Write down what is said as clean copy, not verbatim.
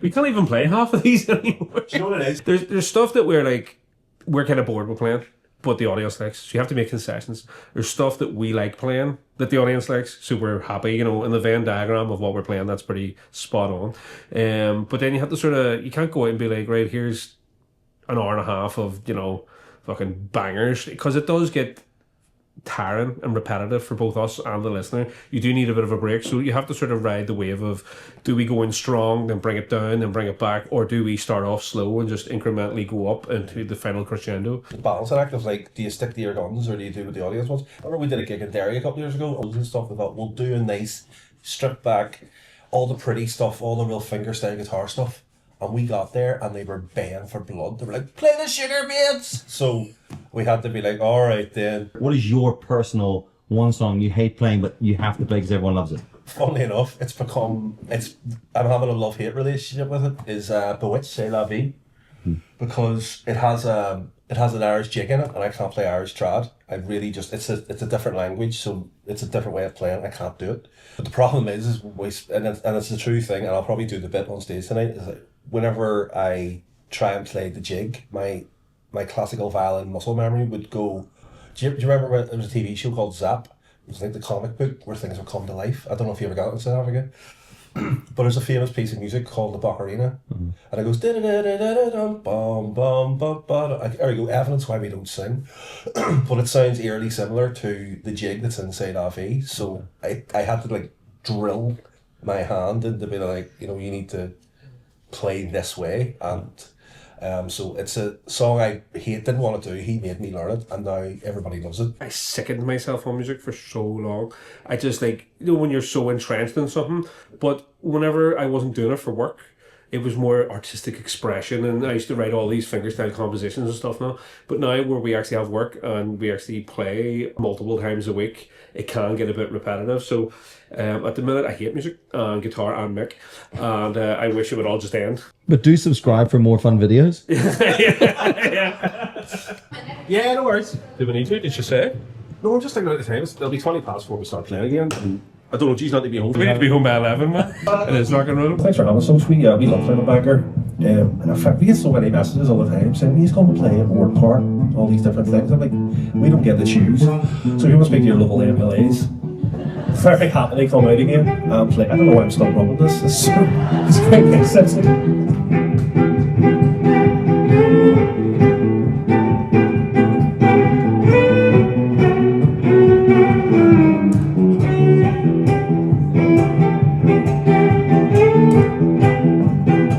We can't even play half of these anymore. Do you know what it is? There's stuff that we're kind of bored with playing, but the audience likes. So you have to make concessions. There's stuff that we like playing that the audience likes, so we're happy. You know, in the Venn diagram of what we're playing, that's pretty spot on. But then you have to you can't go out and be like, right, here's an hour and a half of, you know, fucking bangers, because it does get tiring and repetitive for both us and the listener. You do need a bit of a break, so you have to sort of ride the wave of, do we go in strong, then bring it down, then bring it back, or do we start off slow and just incrementally go up into the final crescendo? The balancing act of like, do you stick to your guns or do you do what the audience wants? I remember we did a gig in Derry a couple of years ago and stuff. We thought, we'll do a nice strip back, all the pretty stuff, all the real fingerstyle guitar stuff. And we got there and they were baying for blood. They were like, play the Sugar Babes! So we had to be like, all right then. What is your personal one song you hate playing but you have to play because everyone loves it? Funnily enough, I'm having a love-hate relationship with it, is Bewitched, C'est La Vie. Because it has an Irish jig in it and I can't play Irish trad. I really just, it's a different language, so it's a different way of playing. I can't do it. But the problem is and it's the true thing, and I'll probably do the bit on stage tonight, is that whenever I try and play the jig, my classical violin muscle memory would go. Do you remember when there was a TV show called Zap? It was like the comic book where things would come to life. I don't know if you ever got it in South Africa. But there's a famous piece of music called the Boccarina, and it goes da da da da da da bum bum bum bum. There you go, evidence why we don't sing. But it sounds eerily similar to the jig that's inside La Vie. So I had to like drill my hand into be like, you know, you need to play this way, and so it's a song I didn't want to do. He made me learn it, and now everybody loves it. I sickened myself on music for so long. I just, like, you know, when you're so entrenched in something, but whenever I wasn't doing it for work, it was more artistic expression, and I used to write all these fingerstyle compositions and stuff now. But now where we actually have work and we actually play multiple times a week, it can get a bit repetitive. So at the minute I hate music and guitar and mic, and I wish it would all just end. But do subscribe for more fun videos. Yeah, no worries. Do we need to? Did you say? No, I'm just thinking about the time. It'll be 20 past before we start playing again. And I don't know, geez, not to be home. We need to be home by 11, man. It is rock and roll. Thanks for having us. We love playing a BANGOR. And in fact, we get so many messages all the time saying, he's going to play a board part, all these different things. I'm like, we don't get to choose. So if you want to speak to your local MLAs, very happily come out again and play. I don't know why I'm still running this. It's quite nice.